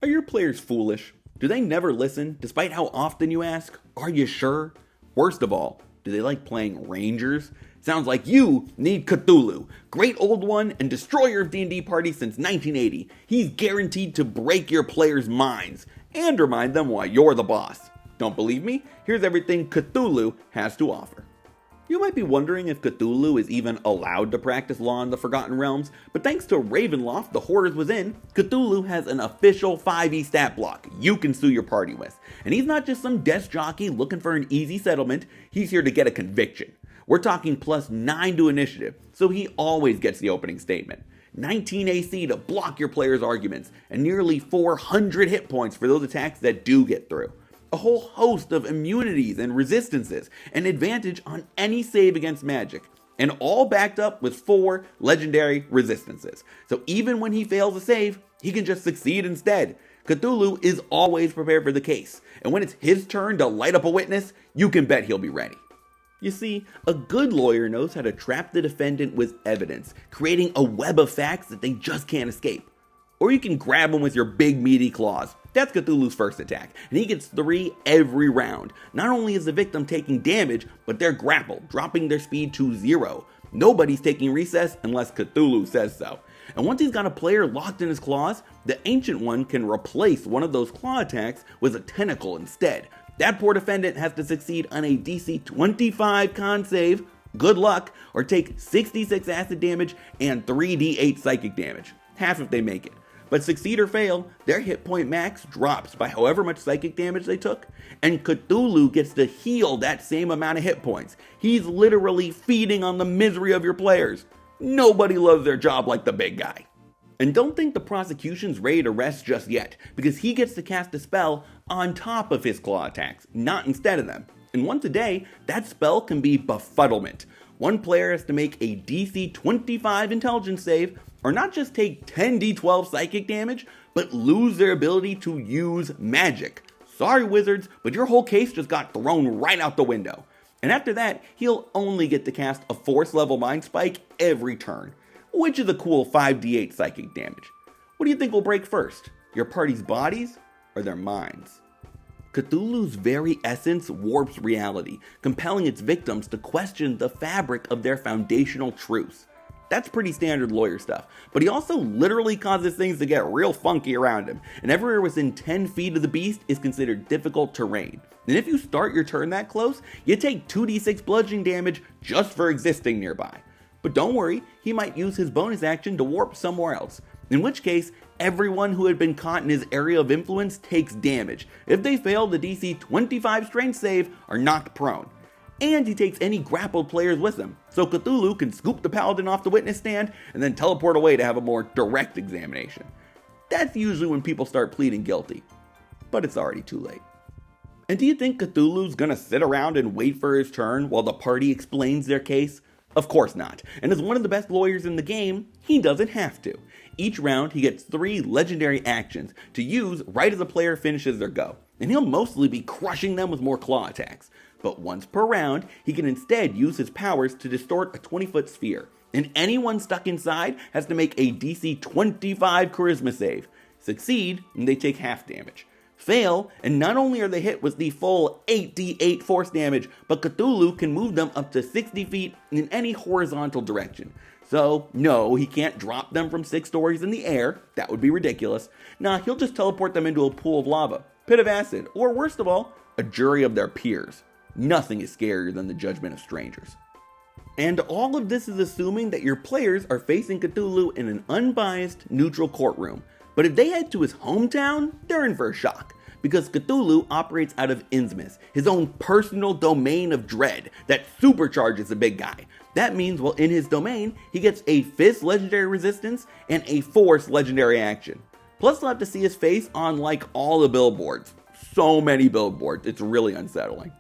Are your players foolish? Do they never listen, despite how often you ask, "Are you sure?" Worst of all, do they like playing Rangers? Sounds like you need Cthulhu, great old one and destroyer of D&D parties since 1980. He's guaranteed to break your players' minds and remind them why you're the boss. Don't believe me? Here's everything Cthulhu has to offer. You might be wondering if Cthulhu is even allowed to practice law in the Forgotten Realms, but thanks to Ravenloft, the Horrors Within, Cthulhu has an official 5e stat block you can sue your party with. And he's not just some desk jockey looking for an easy settlement, he's here to get a conviction. We're talking +9 to initiative, so he always gets the opening statement. 19 AC to block your players' arguments, and nearly 400 hit points for those attacks that do get through. A whole host of immunities and resistances, and advantage on any save against magic, and all backed up with 4 legendary resistances. So even when he fails a save, he can just succeed instead. Cthulhu is always prepared for the case, and when it's his turn to light up a witness, you can bet he'll be ready. You see, a good lawyer knows how to trap the defendant with evidence, creating a web of facts that they just can't escape. Or you can grab him with your big meaty claws. That's Cthulhu's first attack, and he gets 3 every round. Not only is the victim taking damage, but they're grappled, dropping their speed to 0. Nobody's taking recess unless Cthulhu says so. And once he's got a player locked in his claws, the Ancient One can replace one of those claw attacks with a tentacle instead. That poor defendant has to succeed on a DC 25 con save, good luck, or take 66 acid damage and 3d8 psychic damage. Half if they make it. But succeed or fail, their hit point max drops by however much psychic damage they took, and Cthulhu gets to heal that same amount of hit points. He's literally feeding on the misery of your players. Nobody loves their job like the big guy. And don't think the prosecution's ready to rest just yet, because he gets to cast a spell on top of his claw attacks, not instead of them. And once a day, that spell can be Befuddlement. One player has to make a DC 25 intelligence save, or not just take 10d12 psychic damage, but lose their ability to use magic. Sorry wizards, but your whole case just got thrown right out the window. And after that, he'll only get to cast a force level mind spike every turn, which is a cool 5d8 psychic damage. What do you think will break first? Your party's bodies or their minds? Cthulhu's very essence warps reality, compelling its victims to question the fabric of their foundational truths. That's pretty standard lawyer stuff, but he also literally causes things to get real funky around him, and everywhere within 10 feet of the beast is considered difficult terrain. And if you start your turn that close, you take 2d6 bludgeoning damage just for existing nearby. But don't worry, he might use his bonus action to warp somewhere else, in which case, everyone who had been caught in his area of influence takes damage. If they fail the DC 25 strength save, are knocked prone. And he takes any grappled players with him, so Cthulhu can scoop the paladin off the witness stand and then teleport away to have a more direct examination. That's usually when people start pleading guilty, but it's already too late. And do you think Cthulhu's gonna sit around and wait for his turn while the party explains their case? Of course not, and as one of the best lawyers in the game, he doesn't have to. Each round, he gets 3 legendary actions to use right as a player finishes their go, and he'll mostly be crushing them with more claw attacks. But once per round, he can instead use his powers to distort a 20-foot sphere, and anyone stuck inside has to make a DC 25 charisma save. Succeed, and they take half damage. Fail, and not only are they hit with the full 8d8 force damage, but Cthulhu can move them up to 60 feet in any horizontal direction. So, no, he can't drop them from 6 stories in the air, that would be ridiculous. Nah, he'll just teleport them into a pool of lava, pit of acid, or worst of all, a jury of their peers. Nothing is scarier than the judgment of strangers. And all of this is assuming that your players are facing Cthulhu in an unbiased, neutral courtroom. But if they head to his hometown, they're in for a shock, because Cthulhu operates out of Innsmouth, his own personal domain of dread that supercharges the big guy. That means while in his domain, he gets a Fist legendary resistance and a Force legendary action. Plus they'll have to see his face on like all the billboards. So many billboards, it's really unsettling.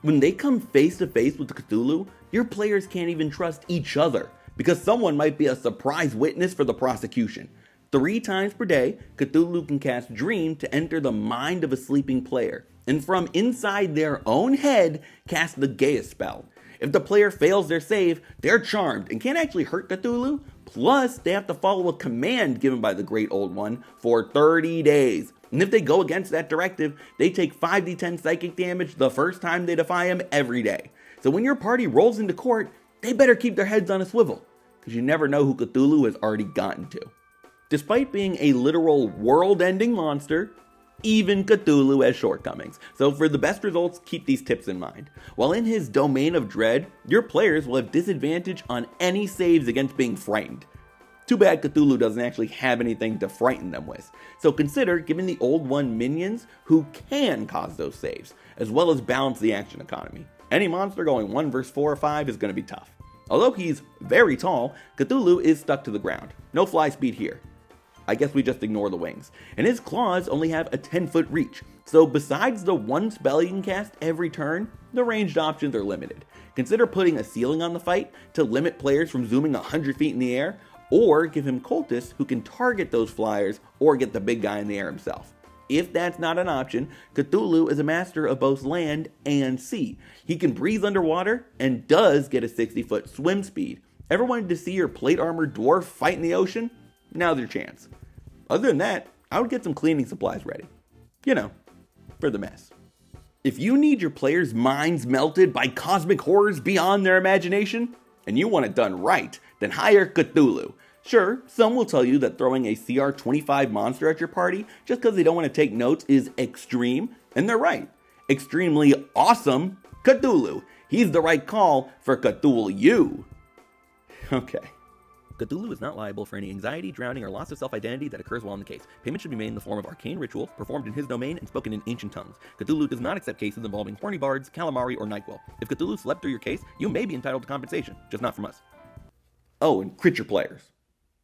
When they come face to face with Cthulhu, your players can't even trust each other, because someone might be a surprise witness for the prosecution. 3 times per day, Cthulhu can cast Dream to enter the mind of a sleeping player, and from inside their own head, cast the Gaius spell. If the player fails their save, they're charmed and can't actually hurt Cthulhu, Plus, they have to follow a command given by the Great Old One for 30 days. And if they go against that directive, they take 5d10 psychic damage the first time they defy him every day. So when your party rolls into court, they better keep their heads on a swivel, because you never know who Cthulhu has already gotten to. Despite being a literal world-ending monster, even Cthulhu has shortcomings. So for the best results, keep these tips in mind. While in his domain of dread, your players will have disadvantage on any saves against being frightened. Too bad Cthulhu doesn't actually have anything to frighten them with. So consider giving the Old One minions who can cause those saves, as well as balance the action economy. Any monster going 1 versus 4 or 5 is going to be tough. Although he's very tall, Cthulhu is stuck to the ground. No fly speed here. I guess we just ignore the wings. And his claws only have a 10-foot reach. So besides the one spell he can cast every turn, the ranged options are limited. Consider putting a ceiling on the fight to limit players from zooming 100 feet in the air, or give him cultists who can target those flyers or get the big guy in the air himself. If that's not an option, Cthulhu is a master of both land and sea. He can breathe underwater and does get a 60-foot swim speed. Ever wanted to see your plate armored dwarf fight in the ocean? Now's your chance. Other than that, I would get some cleaning supplies ready. You know, for the mess. If you need your players' minds melted by cosmic horrors beyond their imagination, and you want it done right, then hire Cthulhu. Sure, some will tell you that throwing a CR 25 monster at your party just because they don't want to take notes is extreme, and they're right. Extremely awesome Cthulhu. He's the right call for Cthulhu. Okay. Cthulhu is not liable for any anxiety, drowning, or loss of self-identity that occurs while in the case. Payment should be made in the form of arcane rituals, performed in his domain and spoken in ancient tongues. Cthulhu does not accept cases involving horny bards, calamari, or nyquil. If Cthulhu slept through your case, you may be entitled to compensation, just not from us. Oh, and crit your players.